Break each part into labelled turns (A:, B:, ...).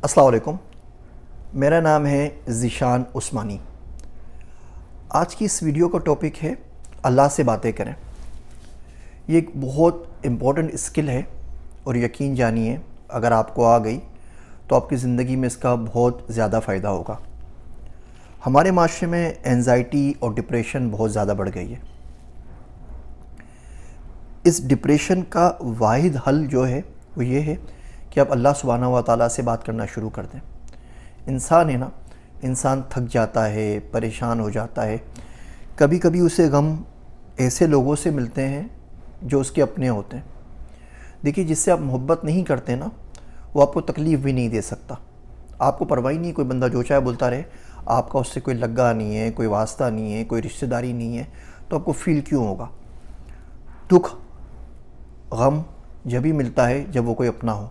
A: السلام علیکم، میرا نام ہے ذیشان عثمانی۔ آج کی اس ویڈیو کا ٹاپک ہے اللہ سے باتیں کریں۔ یہ ایک بہت امپورٹنٹ اسکل ہے اور یقین جانیے اگر آپ کو آ گئی تو آپ کی زندگی میں اس کا بہت زیادہ فائدہ ہوگا۔ ہمارے معاشرے میں اینزائٹی اور ڈپریشن بہت زیادہ بڑھ گئی ہے۔ اس ڈپریشن کا واحد حل جو ہے وہ یہ ہے کہ آپ اللہ سبحانہ و تعالیٰ سے بات کرنا شروع کر دیں۔ انسان ہے نا، انسان تھک جاتا ہے، پریشان ہو جاتا ہے، کبھی کبھی اسے غم ایسے لوگوں سے ملتے ہیں جو اس کے اپنے ہوتے ہیں۔ دیکھیے، جس سے آپ محبت نہیں کرتے نا، وہ آپ کو تکلیف بھی نہیں دے سکتا۔ آپ کو پرواہ نہیں، کوئی بندہ جو چاہے بولتا رہے، آپ کا اس سے کوئی لگا نہیں ہے، کوئی واسطہ نہیں ہے، کوئی رشتہ داری نہیں ہے، تو آپ کو فیل کیوں ہوگا؟ دکھ غم جب ہی ملتا ہے جب وہ کوئی اپنا ہو۔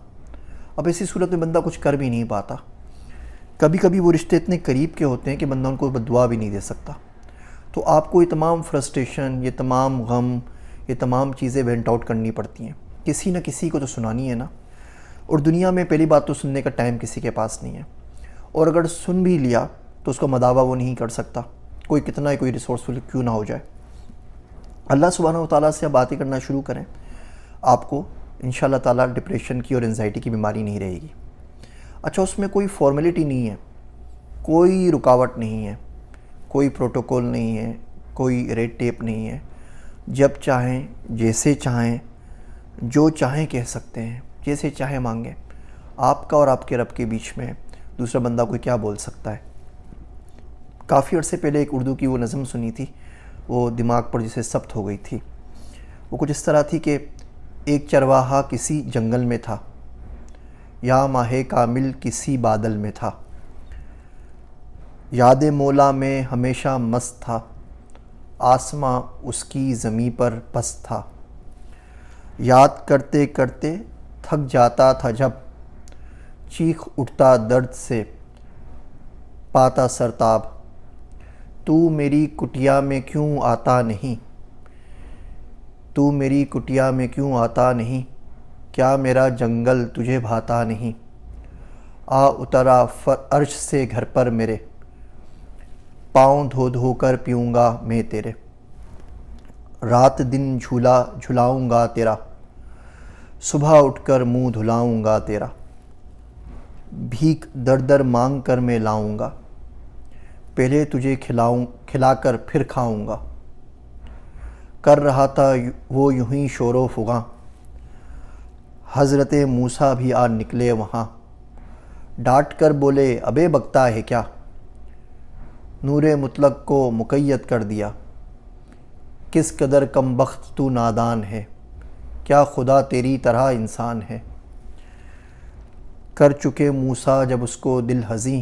A: اب ایسی صورت میں بندہ کچھ کر بھی نہیں پاتا۔ کبھی کبھی وہ رشتے اتنے قریب کے ہوتے ہیں کہ بندہ ان کو بدعا بھی نہیں دے سکتا۔ تو آپ کو یہ تمام فرسٹریشن، یہ تمام غم، یہ تمام چیزیں وینٹ آؤٹ کرنی پڑتی ہیں۔ کسی نہ کسی کو تو سنانی ہے نا، اور دنیا میں پہلی بات تو سننے کا ٹائم کسی کے پاس نہیں ہے، اور اگر سن بھی لیا تو اس کا مداوع وہ نہیں کر سکتا، کوئی کتنا ہی کوئی ریسورسفل کیوں نہ ہو جائے۔ اللہ سبحانہ و تعالیٰ سے آپ باتیں کرنا شروع کریں، آپ کو انشاءاللہ تعالیٰ ڈپریشن کی اور انزائٹی کی بیماری نہیں رہے گی۔ اچھا، اس میں کوئی فارمیلٹی نہیں ہے، کوئی رکاوٹ نہیں ہے، کوئی پروٹوکول نہیں ہے، کوئی ریڈ ٹیپ نہیں ہے۔ جب چاہیں، جیسے چاہیں، جو چاہیں کہہ سکتے ہیں، جیسے چاہیں مانگیں۔ آپ کا اور آپ کے رب کے بیچ میں دوسرا بندہ کوئی کیا بول سکتا ہے؟ کافی عرصے پہلے ایک اردو کی وہ نظم سنی تھی، وہ دماغ پر جسے ثبت ہو گئی تھی۔ وہ کچھ اس طرح تھی کہ ایک چرواہا کسی جنگل میں تھا، یا ماہ کامل کسی بادل میں تھا، یاد مولا میں ہمیشہ مست تھا، آسماں اس کی زمیں پر پست تھا، یاد کرتے کرتے تھک جاتا تھا جب، چیخ اٹھتا درد سے پاتا سرتاب، تو میری کٹیا میں کیوں آتا نہیں، تو میری کٹیا میں کیوں آتا نہیں، کیا میرا جنگل تجھے بھاتا نہیں، آ اترا عرش سے گھر پر میرے، پاؤں دھو دھو کر پیوں گا میں تیرے، رات دن جھولا جھلاؤں گا تیرا، صبح اٹھ کر منہ دھلاؤں گا تیرا، بھیک در در مانگ کر میں لاؤں گا، پہلے تجھے کھلا کر پھر کھاؤں گا، کر رہا تھا وہ یوں ہی شور و فغاں، حضرت موسیٰ بھی آ نکلے وہاں، ڈانٹ کر بولے ابے بکتا ہے کیا، نور مطلق کو مقید کر دیا، کس قدر کم بخت تو نادان ہے، کیا خدا تیری طرح انسان ہے، کر چکے موسیٰ جب اس کو دل ہزیں،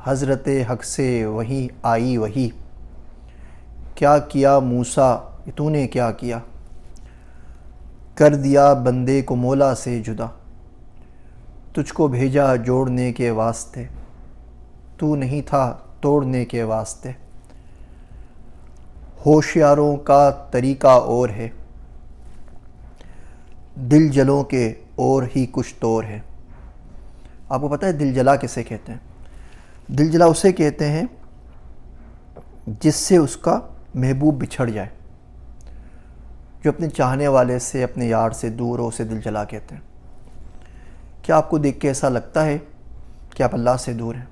A: حضرت حق سے وہی آئی وہی، کیا کیا موسیٰ تو نے کیا کیا، کر دیا بندے کو مولا سے جدا، تجھ کو بھیجا جوڑنے کے واسطے، تو نہیں تھا توڑنے کے واسطے، ہوشیاروں کا طریقہ اور ہے، دل جلوں کے اور ہی کچھ طور ہے۔ آپ کو پتہ ہے دل جلا کسے کہتے ہیں؟ دل جلا اسے کہتے ہیں جس سے اس کا محبوب بچھڑ جائے، جو اپنے چاہنے والے سے، اپنے یار سے دور ہو، اسے دل جلا کہتے ہیں۔ کیا آپ کو دیکھ کے ایسا لگتا ہے کہ آپ اللہ سے دور ہیں،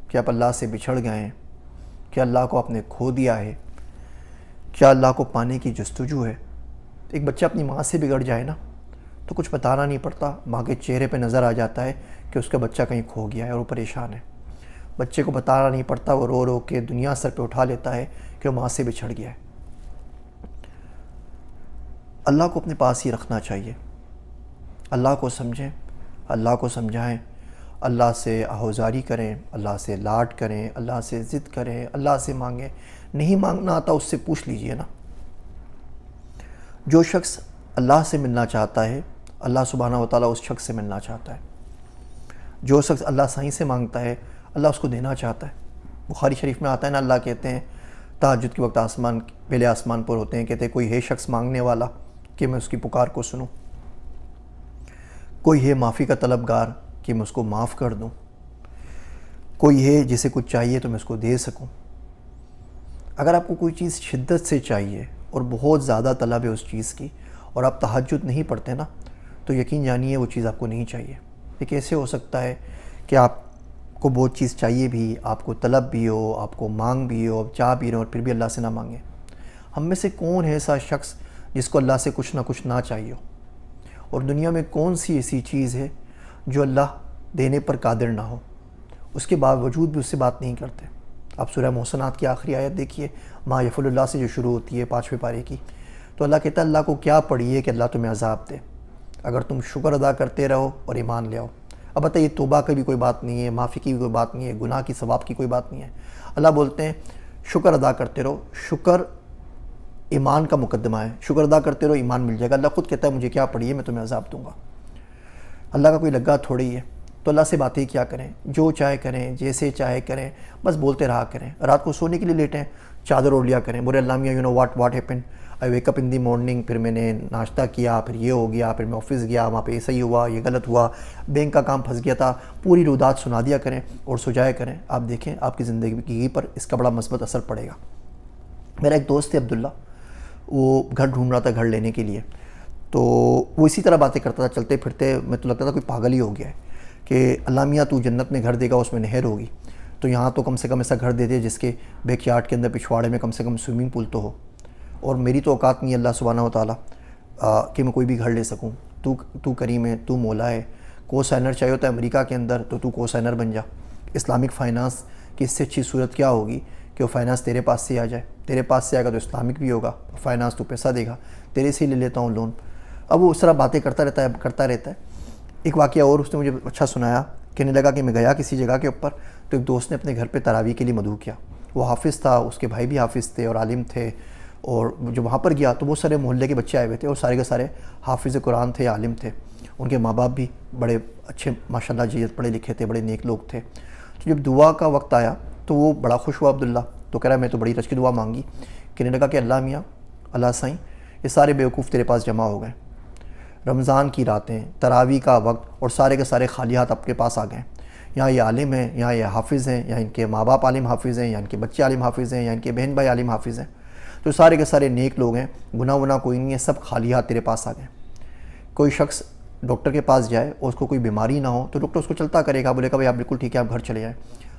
A: کہ آپ اللہ سے بچھڑ گئے ہیں، کہ اللہ کو آپ نے کھو دیا ہے، کیا اللہ کو پانے کی جستجو ہے؟ ایک بچہ اپنی ماں سے بگڑ جائے نا تو کچھ بتانا نہیں پڑتا، ماں کے چہرے پہ نظر آ جاتا ہے کہ اس کا بچہ کہیں کھو گیا ہے اور وہ پریشان ہے۔ بچے کو بتانا نہیں پڑتا، وہ رو رو کے دنیا سر پہ اٹھا لیتا ہے کہ وہ ماں سے بچھڑ گیا ہے۔ اللہ کو اپنے پاس ہی رکھنا چاہیے، اللہ کو سمجھیں، اللہ کو سمجھائیں، اللہ سے آہوزاری کریں، اللہ سے لاڈ کریں، اللہ سے ضد کریں، اللہ سے مانگیں۔ نہیں مانگنا آتا اس سے پوچھ لیجئے نا۔ جو شخص اللہ سے ملنا چاہتا ہے، اللہ سبحانہ و تعالیٰ اس شخص سے ملنا چاہتا ہے۔ جو شخص اللہ سائیں سے مانگتا ہے، اللہ اس کو دینا چاہتا ہے۔ بخاری شریف میں آتا ہے نا، اللہ کہتے ہیں تہجد کے وقت پہلے آسمان پر ہوتے ہیں، کہتے ہیں کوئی ہے شخص مانگنے والا کہ میں اس کی پکار کو سنوں، کوئی ہے معافی کا طلبگار کہ میں اس کو معاف کر دوں. کوئی ہے جسے کچھ چاہیے تو میں اس کو دے سکوں. اگر آپ کو کوئی چیز شدت سے چاہیے اور بہت زیادہ طلب ہے اس چیز کی اور آپ تہجد نہیں پڑھتے نا, تو یقین جانیے وہ چیز آپ کو نہیں چاہیے. یہ کیسے ہو سکتا ہے کہ آپ کو بہت چیز چاہیے بھی, آپ کو طلب بھی ہو, آپ کو مانگ بھی ہو, آپ چاہ بھی رہے ہو اور پھر بھی اللہ سے نہ مانگیں؟ ہم میں سے کون ہے ایسا شخص جس کو اللہ سے کچھ نہ کچھ نہ چاہیے ہو؟ اور دنیا میں کون سی ایسی چیز ہے جو اللہ دینے پر قادر نہ ہو, اس کے باوجود بھی اس سے بات نہیں کرتے؟ آپ سورہ محسنات کی آخری آیت دیکھیے, ما یفعل اللہ سے جو شروع ہوتی ہے 5ویں پارے کی, تو اللہ کہتا ہے اللہ کو کیا پڑی ہے کہ اللہ تمہیں عذاب دے اگر تم شکر ادا کرتے رہو اور ایمان لے آؤ. اب بتائیے, توبہ کی بھی کوئی بات نہیں ہے, معافی کی بھی کوئی بات نہیں ہے, گناہ کی ثواب کی کوئی بات نہیں ہے. اللہ بولتے ہیں شکر ادا کرتے رہو. شکر ایمان کا مقدمہ ہے, شکر ادا کرتے رہو ایمان مل جائے گا. اللہ خود کہتا ہے مجھے کیا پڑی ہے, میں تمہیں عذاب دوں گا. اللہ کا کوئی لگا تھوڑی ہے. تو اللہ سے باتیں کیا کریں, جو چاہے کریں, جیسے چاہے کریں, بس بولتے رہا کریں. رات کو سونے کے لیے لیٹیں, چادر اوڑھ لیا کریں, بولے اللہ میاں you know what happen, I wake up in the morning, پھر میں نے ناشتہ کیا, پھر یہ ہو گیا, پھر میں آفس گیا, وہاں پہ یہ صحیح ہوا, یہ غلط ہوا, بینک کا کام پھنس گیا تھا, پوری رودات سنا دیا کریں اور سو جایا کریں. آپ دیکھیں آپ کی زندگی پر اس کا بڑا مثبت اثر پڑے گا. میرا ایک دوست ہے عبداللہ, وہ گھر ڈھونڈ رہا تھا گھر لینے کے لیے, تو وہ اسی طرح باتیں کرتا تھا چلتے پھرتے. میں تو لگتا تھا کوئی پاگل ہی ہو گیا ہے کہ اللہ میاں تو جنت میں گھر دے گا, اس میں نہر ہوگی, تو یہاں تو کم سے کم ایسا گھر دے دے جس کے بیک یارڈ کے اندر پچھواڑے میں کم سے کم سوئمنگ پول تو ہو. اور میری تو اوقات نہیں ہے اللہ سبحانہ و تعالیٰ کہ میں کوئی بھی گھر لے سکوں. تو کریم ہے, تو مولا ہے. کو سائنر چاہیے ہوتا ہے امریکہ کے اندر, تو کو سائنر بن جا. اسلامک فائنانس کی اس سے اچھی صورت کیا ہوگی کہ وہ فائنانس تیرے پاس سے آ جائے. تیرے پاس سے آئے گا تو اسلامک بھی ہوگا, فائنانس تو پیسہ دے گا, تیرے سے ہی لے لیتا ہوں لون. اب وہ اس طرح باتیں کرتا رہتا ہے. ایک واقعہ اور اس نے مجھے اچھا سنایا. کہنے لگا کہ میں گیا کسی جگہ کے اوپر, تو ایک دوست نے اپنے گھر پہ تراویح کے لیے مدعو کیا. وہ حافظ تھا, اس کے بھائی بھی حافظ تھے اور عالم تھے, اور جو وہاں پر گیا تو وہ سارے محلے کے بچے آئے ہوئے تھے اور سارے کے سارے حافظ قرآن تھے, عالم تھے. ان کے ماں باپ بھی بڑے اچھے ماشاءاللہ جیت پڑھے لکھے تھے, بڑے نیک لوگ تھے. تو جب دعا کا وقت آیا تو وہ بڑا خوش ہوا عبداللہ, تو کہہ رہا میں تو بڑی رچ کی دعا مانگی. کہنے لگا کہ اللہ میاں, اللہ سائیں, یہ سارے بیوقوف تیرے پاس جمع ہو گئے. رمضان کی راتیں, تراویح کا وقت, اور سارے کے سارے خالی ہاتھ آپ کے پاس آ گئے. یہاں یہ عالم ہیں, یہاں یہ حافظ ہیں, یہاں ان کے ماں باپ عالم حافظ ہیں, یا ان کے بچے عالم حافظ ہیں, یا ان کے بہن بھائی عالم حافظ ہیں. تو سارے کے سارے نیک لوگ ہیں, گناہ ونا کوئی نہیں ہے, سب خالی ہاتھ تیرے پاس آ گئے. کوئی شخص ڈاکٹر کے پاس جائے اور اس کو کوئی بیماری نہ ہو تو ڈاکٹر اس کو چلتا کرے گا, بولے گا بھائی آپ بالکل ٹھیک ہے, آپ گھر چلے جائیں.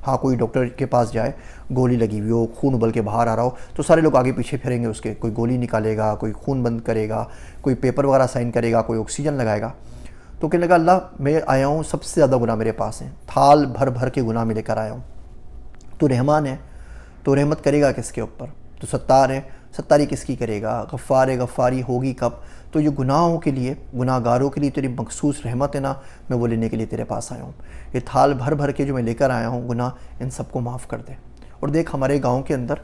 A: ہاں کوئی ڈاکٹر کے پاس جائے, گولی لگی ہوئی ہو, خون ابل کے باہر آ رہا ہو, تو سارے لوگ آگے پیچھے پھریں گے اس کے. کوئی گولی نکالے گا, کوئی خون بند کرے گا, کوئی پیپر وغیرہ سائن کرے گا, کوئی آکسیجن لگائے گا. تو کہنے لگا اللہ میں آیا ہوں, سب سے زیادہ گناہ میرے پاس ہیں, تھال بھر بھر کے گناہ میں لے کر آیا ہوں. تو رحمان ہے, تو رحمت کرے گا کس کے اوپر؟ تو ستار ہے, ستاری کس کی کرے گا؟ غفار ہے, غفاری ہوگی کب؟ تو یہ گناہوں کے لیے, گناہ گاروں کے لیے تیری مخصوص رحمت ہے نا, میں وہ لینے کے لیے تیرے پاس آیا ہوں. یہ تھال بھر بھر کے جو میں لے کر آیا ہوں گناہ, ان سب کو معاف کر دے. اور دیکھ ہمارے گاؤں کے اندر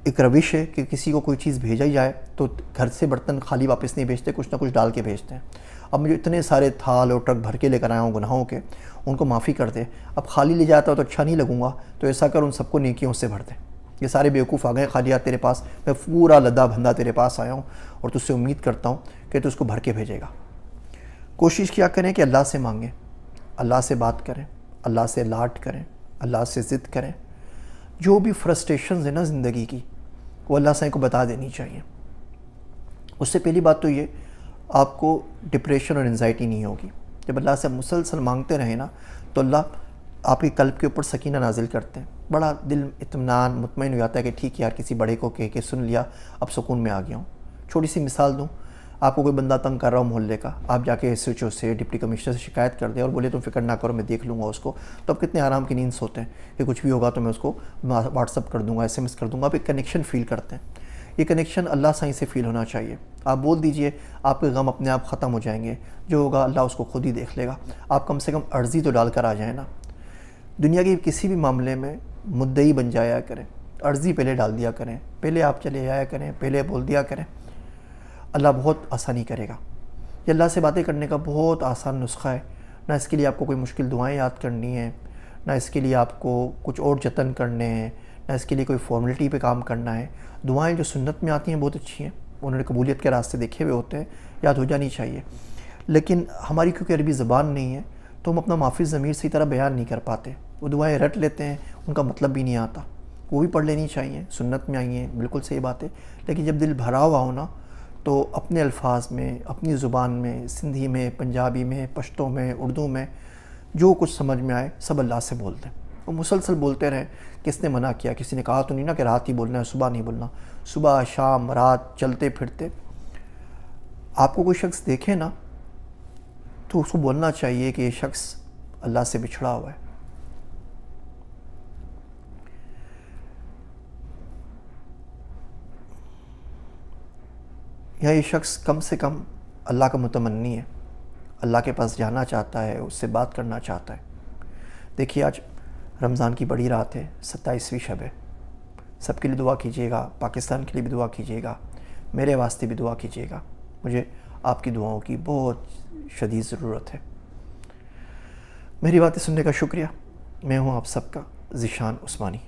A: ایک روش ہے کہ کسی کو کوئی چیز بھیجا ہی جائے تو گھر سے برتن خالی واپس نہیں بھیجتے, کچھ نہ کچھ ڈال کے بھیجتے ہیں. اب مجھے اتنے سارے تھال اور ٹرک بھر کے لے کر آیا ہوں گناہوں کے, ان کو معافی کر دے. اب خالی لے جاتا ہو تو اچھا نہیں لگوں گا, تو ایسا کر ان سب کو نیکیوں سے بھر دے. یہ سارے بیوقوف آ گئے خالی ہاتھ تیرے پاس, میں پورا لدا بھندا تیرے پاس آیا ہوں اور تجھ سے امید کرتا ہوں کہ تو اس کو بھر کے بھیجے گا. کوشش کیا کریں کہ اللہ سے مانگیں, اللہ سے بات کریں, اللہ سے لاٹ کریں, اللہ سے ضد کریں. جو بھی فرسٹریشنز ہیں نا زندگی کی, وہ اللہ سے کو بتا دینی چاہیے. اس سے پہلی بات تو یہ, آپ کو ڈپریشن اور انزائٹی نہیں ہوگی. جب اللہ سے مسلسل مانگتے رہیں نا, تو اللہ آپ کے قلب کے اوپر سکینہ نازل کرتے ہیں. بڑا دل اطمینان مطمئن ہو جاتا ہے کہ ٹھیک یار کسی بڑے کو کہہ کے سن لیا, اب سکون میں آ گیا ہوں. چھوٹی سی مثال دوں, آپ کو کوئی بندہ تنگ کر رہا ہو محلے کا, آپ جا کے ایس ایچ او سے, ڈپٹی کمشنر سے شکایت کر دیں اور بولے تم فکر نہ کرو میں دیکھ لوں گا اس کو, تو اب کتنے آرام کی نیند سوتے ہیں کہ کچھ بھی ہوگا تو میں اس کو واٹس اپ کر دوں گا, SMS کر دوں گا. آپ ایک کنیکشن فیل کرتے ہیں. یہ کنیکشن اللہ سائیں سے فیل ہونا چاہیے. آپ بول دیجئے, آپ کے غم اپنے آپ ختم ہو جائیں گے. جو ہوگا اللہ اس کو خود ہی دیکھ لے گا. آپ کم سے کم عرضی تو ڈال کر آ جائیں نا. دنیا کے کسی بھی معاملے میں مدعی بن جایا کریں, عرضی پہلے ڈال دیا کریں, پہلے آپ چلے جایا کریں, پہلے بول دیا کریں. اللہ بہت آسانی کرے گا. یہ اللہ سے باتیں کرنے کا بہت آسان نسخہ ہے. نہ اس کے لیے آپ کو کوئی مشکل دعائیں یاد کرنی ہیں, نہ اس کے لیے آپ کو کچھ اور جتن کرنے ہیں, نہ اس کے لیے کوئی فارملٹی پہ کام کرنا ہے. دعائیں جو سنت میں آتی ہیں بہت اچھی ہیں, انہوں نے قبولیت کے راستے دیکھے ہوئے ہوتے ہیں, یاد ہو جانی چاہیے. لیکن ہماری کیونکہ عربی زبان نہیں ہے, تو ہم اپنا معافی ضمیر صحیح طرح بیان نہیں کر پاتے. وہ دعائیں رٹ لیتے ہیں, ان کا مطلب بھی نہیں آتا. وہ بھی پڑھ لینی چاہیے, سنت میں آئی ہیں, بالکل صحیح بات ہے. لیکن جب دل بھرا ہوا ہو نا, تو اپنے الفاظ میں, اپنی زبان میں, سندھی میں, پنجابی میں, پشتو میں, اردو میں, جو کچھ سمجھ میں آئے سب اللہ سے بولتے ہیں. وہ مسلسل بولتے رہیں. کس نے منع کیا؟ کسی نے کہا تو نہیں نا کہ رات ہی بولنا ہے, صبح نہیں بولنا. صبح, شام, رات, چلتے پھرتے. آپ کو کوئی شخص دیکھے نا تو اس کو بولنا چاہیے کہ یہ شخص اللہ سے بچھڑا ہوا ہے. یا یہ شخص کم سے کم اللہ کا متمنی ہے, اللہ کے پاس جانا چاہتا ہے, اس سے بات کرنا چاہتا ہے. دیکھیے آج رمضان کی بڑی رات ہے, 27ویں شب ہے. سب کے لیے دعا کیجیے گا, پاکستان کے لیے بھی دعا کیجیے گا, میرے واسطے بھی دعا کیجیے گا. مجھے آپ کی دعاؤں کی بہت شدید ضرورت ہے. میری باتیں سننے کا شکریہ. میں ہوں آپ سب کا ذیشان عثمانی.